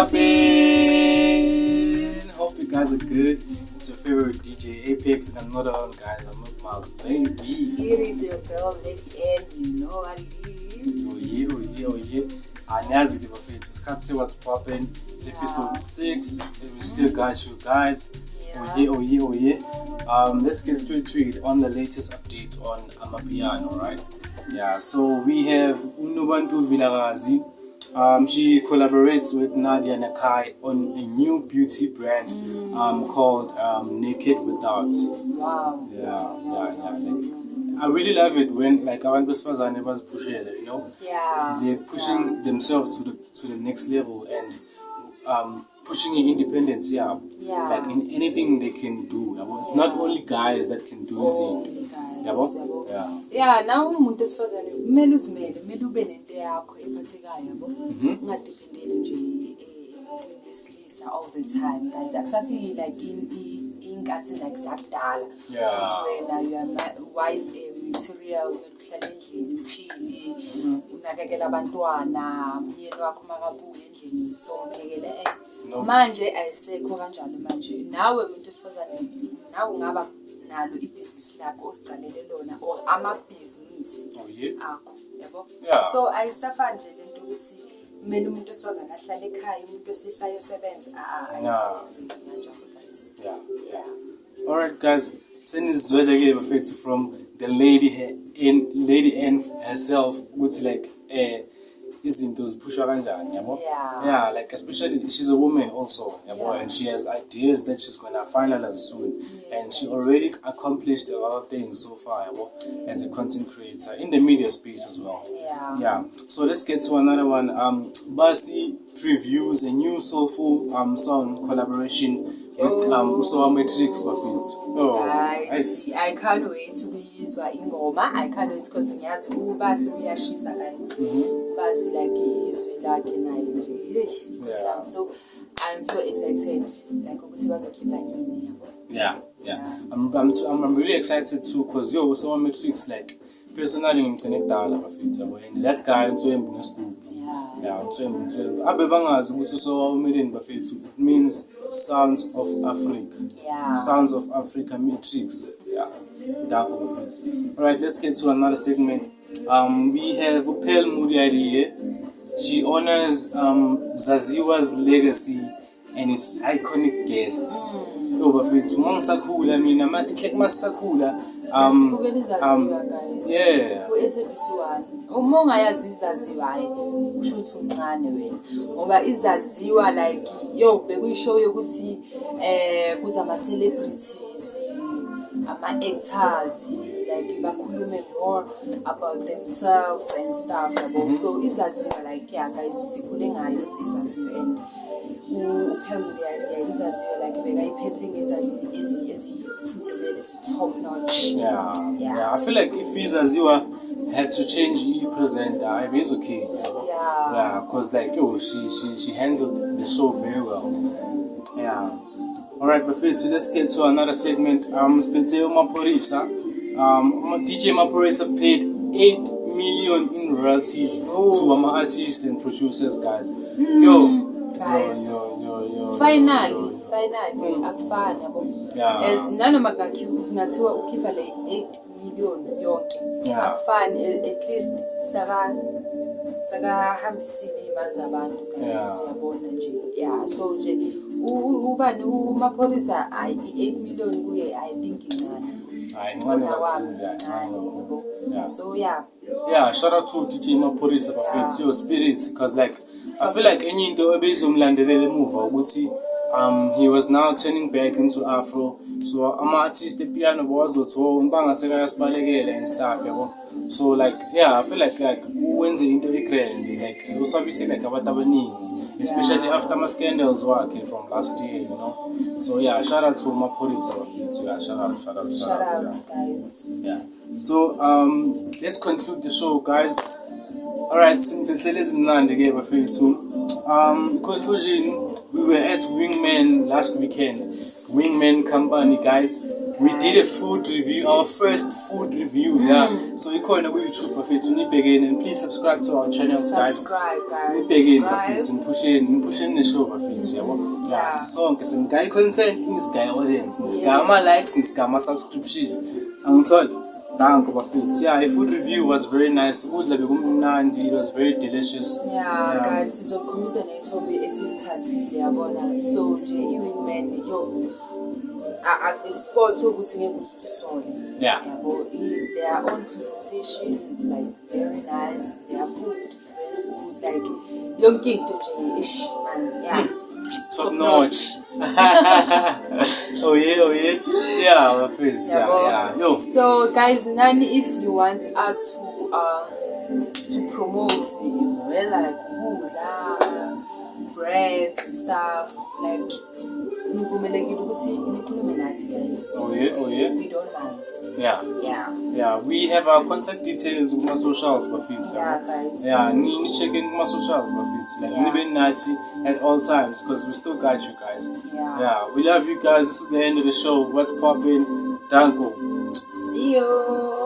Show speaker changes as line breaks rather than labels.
poppin'? Hope you guys are good. It's your favorite DJ Apex, and I'm not alone, guys. I'm with my baby.
It is your girl, Lady N. You know what it is.
Oh yeah. Anyazi give a fit. It's can't say what's poppin'. It's episode 6, and we still got you guys.
Yeah.
Oh yeah. Let's get straight to it on the latest update on Amapiano, right? Yeah. So we have Unobantu Vilagazi. She collaborates with Nadia Nakai on a new beauty brand called Naked Without.
Wow.
Yeah. Like, I really love it when like abantu besifazane bazipushe, you know.
Yeah.
They're pushing themselves to the next level and pushing independence. Yeah. Like in anything they can do. It's not only guys that can do it.
Yeah, now umuntu esifazane kumele uzimele, kumele ube nento yakho ephathekayo yabo. Ungadependeli nje esilisa all the time, guys. Akusasi like inkathi like zakudala.
Yeah.
Wena you are wife material, uhlala endlini uphili, unakekela abantwana, umyeni wakho makabuye endlini somphekele. Manje ayisekho kanjalo manje. Nawe umuntu esifazane nawe ungaba nalo ibusiness lakho osicalele lona or ama-business akho, yabo?
Yeah.
So ayisafani nje lento ukuthi kumele umuntu esifazane ahlale ekhaya, umuntu wesilisa ayosebenza. Ayisenzi kanjalo, guys. Yeah.
Alright, guys. Senizwele ke bafethu from the lady N herself, which like izinto zipushwa kanjani, yabo? Yeah, like especially she's a woman also, yabo, and she has ideas that she's gonna finalize soon, and she already accomplished a lot of things so far, yabo, as a content creator in the media space as well. Yeah. So let's get to another one. Basi previews a new soulful song collaboration with Usowa Matrix bafethu.
Guys, I can't wait to kuyizwa ingoma. I can't wait because ngiyazi ubasi uyashisa, guys. Basi like izwi lakhe naye nje. So I'm so excited like ukuthi bazokhipha ini, yabo.
Yeah. I'm really excited too because Usowa Matrix, like personally ngimconnectala bafethu, and that guy uNtswembu ngesigubu. Yeah, uNtswembu. Abe bangazi ukuthi Usowa umeleni bafethu. It means Sounds of Africa.
Yeah.
Sounds of Africa Matrix. Yeah. Alright, let's get to another segment. We have Pearl Muriadi here. She honors Zaziwa's legacy and its iconic guests. Bafethu mangisakhula mina like masakula yeah.
Ku-SABC1 uma ungayazi izaziwa hayi kusho ukuthi umncane wena ngoba izaziwa like bekuyishow yokuthi kuza ama-celebrities ama-actors like bakhulume more about themselves and stuff, so izaziwa like guys sikhule ngayo izaziwa and uPhemuli izaziwa like bekayiphethe ngezandla ezifudumele top notch.
Yeah. I feel like if izaziwa had to change presenter, I mean it's okay. Yeah, because like she handled the show very well. Yeah. Alright, Bafethu, let's get to another segment. Spenteo Maphorisa. DJ Maphorisa paid 8 million in royalties to artists and producers, guys.
Guys. Finally, akufani yabo. Nanoma ngathiwa ukhipha le 8 million yonke. Akufani, at least sakahambisile imali zabantu, guys, yabona nje. Yeah, so nje ubani uMaphorisa 8 million kuye I think incane. So yeah,
shout out to DJ Maphorisa bafethu, your spirits, because like I feel like enye into ebezomlandelela emuva ukuthi he was now turning back into Afro, so ama-artist epiano bawazothi bangaseka yasibalekela and stuff, yabo. So like I feel like wenze into grand, like usabise like abantu abaningi, especially after my scandals wakhe from last year, you know. So shout out to Maphorisa bafethu. Shout out
guys.
So let's conclude the show, guys. Alright, conclusion, we were at Wingman last weekend. Wingman company, guys. We did a food review, our first food review, yeah. So you call it YouTube bafethu nibhekeni, and please subscribe to our channels, guys.
Subscribe, guys.
Nibhekeni bafethu, niphusheni ne-show bafethu, yabo. Yeah, sisonke singayi content, nisigayi audience, nisigayi ama-likes, nisigayi ama-subscription. Angitholi? Danko bafethu. Yeah, a food review was very nice. Ukudla bekumnandi, it was very delicious.
Yeah, guys, sizokhombisa nethombe esisithathile yabona. So nje i-Wingman sport ukuthi ngeke usisole.
Yeah.
Their own presentation, like very nice. Their food very good. Like yonke into nje ish man, yeah.
Top notch. Oh yeah. Yeah, my face. Yeah. Yo.
So guys, Nani, if you want us to promote whether like ukudla, breads and stuff, like nivumelekile ukuthi nikhulume nathi, guys.
Oh yeah.
We don't mind.
Yeah. We have our contact details on my socials, bafethu.
Yeah, guys.
Yeah, ni check in my socials, bafethu. Like nibe nathi at all times, because we still got you guys. Yeah, we love you guys. This is the end of the show. What's poppin'? Danko.
See you.